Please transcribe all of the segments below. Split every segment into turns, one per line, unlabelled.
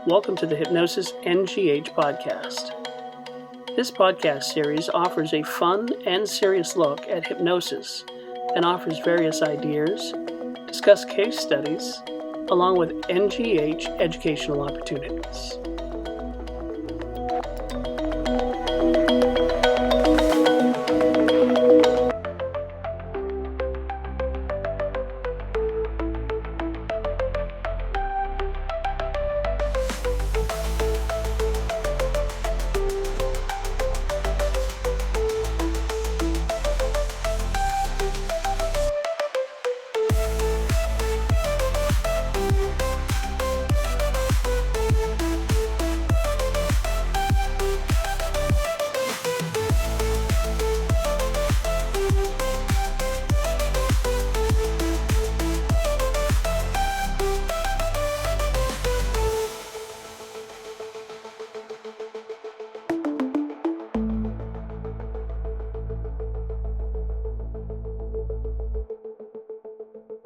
Welcome to the Hypnosis NGH podcast. This podcast series offers a fun and serious look at hypnosis and offers various ideas, discuss case studies, along with NGH educational opportunities.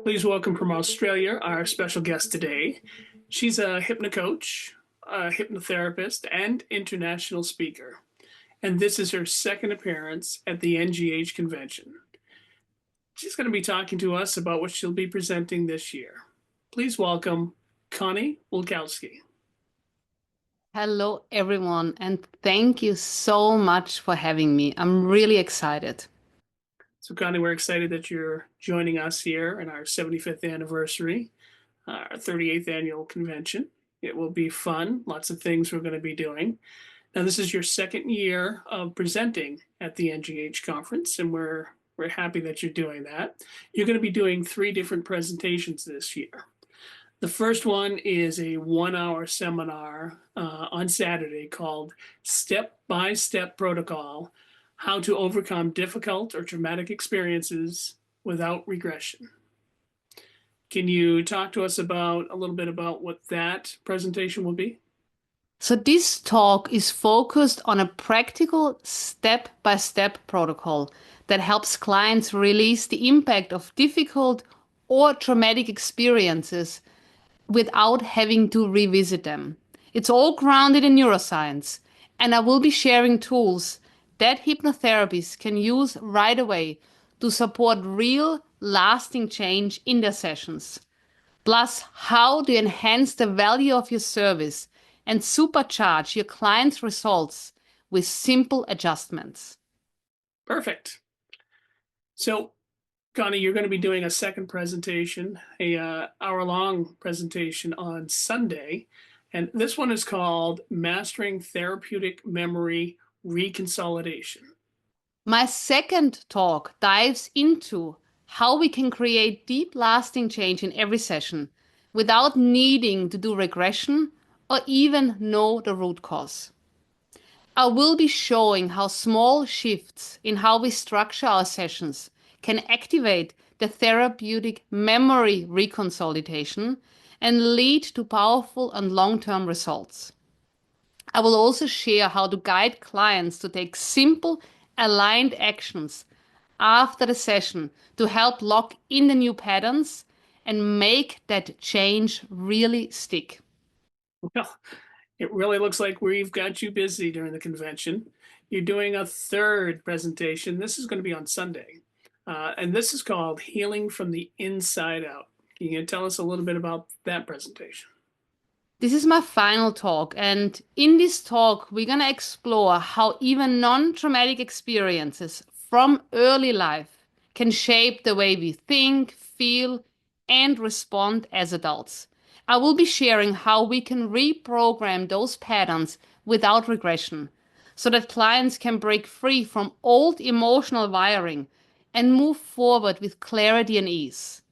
Please welcome from Australia our special guest today. She's a hypnocoach, a hypnotherapist, and international speaker. And this is her second appearance at the NGH convention. She's going to be talking to us about what she'll be presenting this year. Please welcome Conny Wladkowski.
Hello, everyone, and thank you so much for having me. I'm really excited.
So, Conny, we're excited that you're joining us here in our 75th anniversary, our 38th annual convention. It will be fun, lots of things we're going to be doing. Now, this is your second year of presenting at the NGH conference, and we're happy that you're doing that. You're going to be doing 3 different presentations this year. The first one is a 1-hour seminar on Saturday called Step-by-Step Protocol: How to Overcome Difficult or Traumatic Experiences Without Regression. Can you talk to us about a little bit about what that presentation will be?
So this talk is focused on a practical step-by-step protocol that helps clients release the impact of difficult or traumatic experiences without having to revisit them. It's all grounded in neuroscience, and I will be sharing tools that hypnotherapists can use right away to support real, lasting change in their sessions. Plus, how to enhance the value of your service and supercharge your clients' results with simple adjustments.
Perfect. So, Conny, you're going to be doing a second presentation, a hour-long presentation on Sunday, and this one is called Mastering Therapeutic Memory Reconsolidation.
My second talk dives into how we can create deep, lasting change in every session without needing to do regression or even know the root cause. I will be showing how small shifts in how we structure our sessions can activate the therapeutic memory reconsolidation and lead to powerful and long-term results. I will also share how to guide clients to take simple, aligned actions after the session to help lock in the new patterns and make that change really stick.
Well, it really looks like we've got you busy during the convention. You're doing a third presentation. This is going to be on Sunday. And this is called Healing from the Inside Out. Can you tell us a little bit about that presentation?
This is my final talk, and in this talk, we're going to explore how even non-traumatic experiences from early life can shape the way we think, feel, and respond as adults. I will be sharing how we can reprogram those patterns without regression, so that clients can break free from old emotional wiring and move forward with clarity and ease.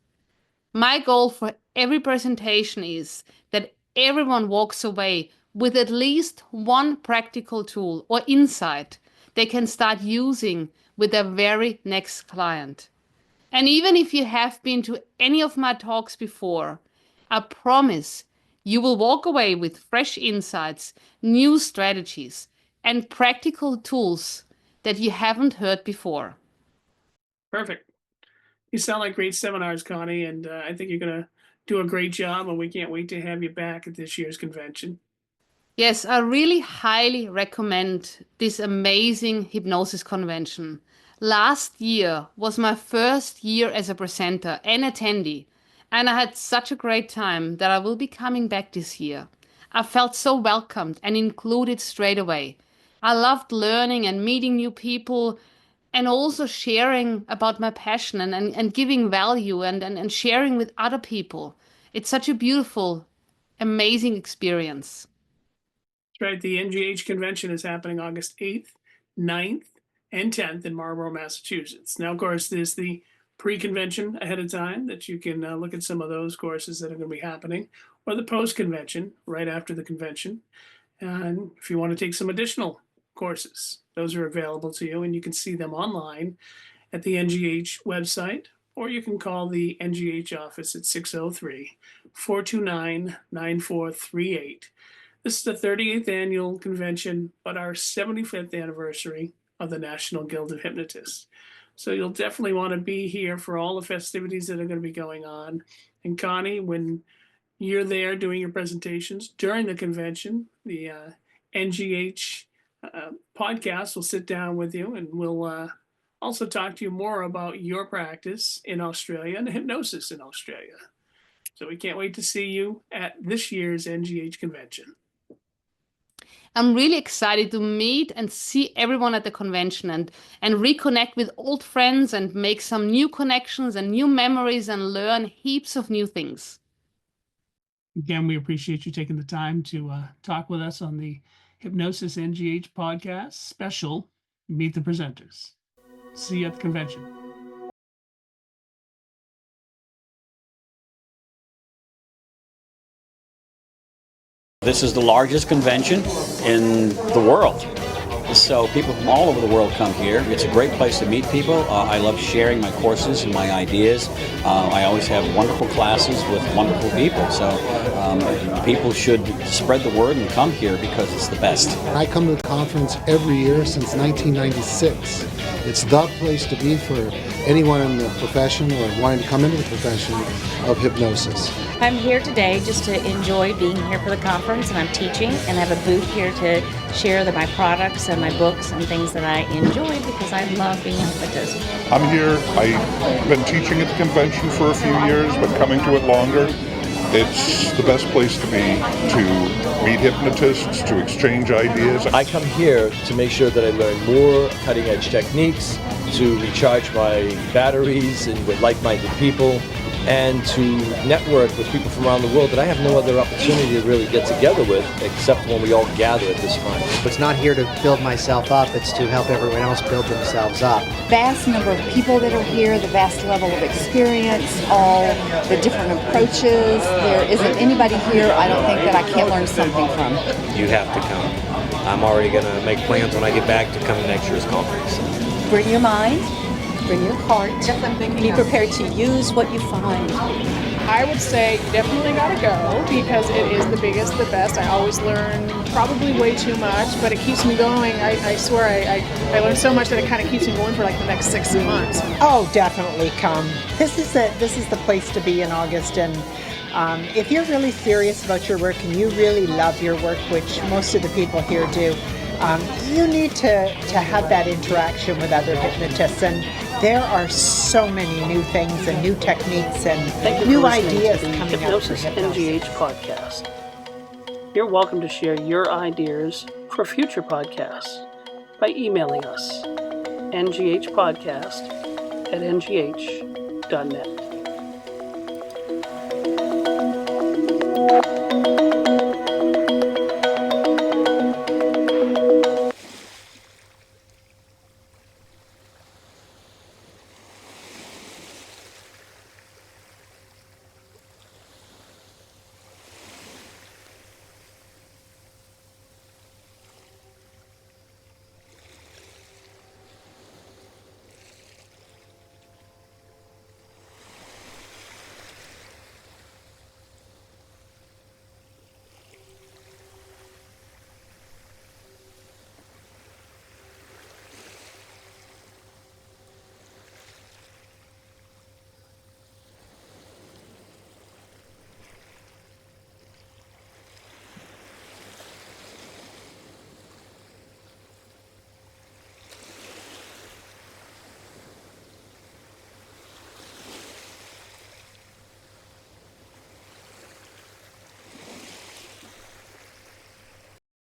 My goal for every presentation is that everyone walks away with at least one practical tool or insight they can start using with their very next client. And even if you have been to any of my talks before, I promise you will walk away with fresh insights, new strategies, and practical tools that you haven't heard before.
Perfect. You sound like great seminars, Conny, and I think you're going to do a great job, and we can't wait to have you back at this year's convention.
Yes, I really highly recommend this amazing hypnosis convention. Last year was my first year as a presenter and attendee, and I had such a great time that I will be coming back this year. I felt so welcomed and included straight away. I loved learning and meeting new people and also sharing about my passion and giving value and sharing with other people. It's such a beautiful, amazing experience.
That's right. The NGH convention is happening August 8th, 9th, and 10th in Marlborough, Massachusetts. Now, of course, there's the pre-convention ahead of time that you can look at some of those courses that are going to be happening, or the post-convention right after the convention. And if you want to take some additional courses, those are available to you, and you can see them online at the NGH website, or you can call the NGH office at 603 429 9438. This is the 38th annual convention, but our 75th anniversary of the National Guild of Hypnotists. So you'll definitely want to be here for all the festivities that are going to be going on. And Connie, when you're there doing your presentations during the convention, the NGH podcast will sit down with you, and we'll also talk to you more about your practice in Australia and hypnosis in Australia. So we can't wait to see you at this year's NGH convention.
I'm really excited to meet and see everyone at the convention and reconnect with old friends and make some new connections and new memories and learn heaps of new things.
Again, we appreciate you taking the time to talk with us on the Hypnosis NGH podcast special, Meet the Presenters. See you at the convention.
This is the largest convention in the world. So people from all over the world come here. It's a great place to meet people. I love sharing my courses and my ideas. I always have wonderful classes with wonderful people. So people should spread the word and come here because it's the best.
I come to the conference every year since 1996. It's the place to be for anyone in the profession or wanting to come into the profession of hypnosis.
I'm here today just to enjoy being here for the conference, and I'm teaching and I have a booth here to share my products and my books and things that I enjoy because I love being a hypnotist.
I'm here. I've been teaching at the convention for a few years, but coming to it longer. It's the best place to be, to meet hypnotists, to exchange ideas.
I come here to make sure that I learn more cutting-edge techniques, to recharge my batteries and with like-minded people, and to network with people from around the world that I have no other opportunity to really get together with except when we all gather at this time.
It's not here to build myself up, it's to help everyone else build themselves up.
Vast number of people that are here, the vast level of experience, all the different approaches. There isn't anybody here, I don't think, that I can't learn something from.
You have to come. I'm already going to make plans when I get back to come to next year's conference.
Bring your mind, bring your heart, be prepared to use what you find.
I would say you definitely gotta go because it is the biggest, the best. I always learn probably way too much, but it keeps me going. I swear I learn so much that it kind of keeps me going for like the next 6 months.
Oh, definitely come. This is the place to be in August, and if you're really serious about your work and you really love your work, which most of the people here do, you need to have that interaction with other hypnotists, and there are so many new things and new techniques and new ideas coming out.
Hypnosis NGH podcast. You're welcome to share your ideas for future podcasts by emailing us, nghpodcast@ngh.net.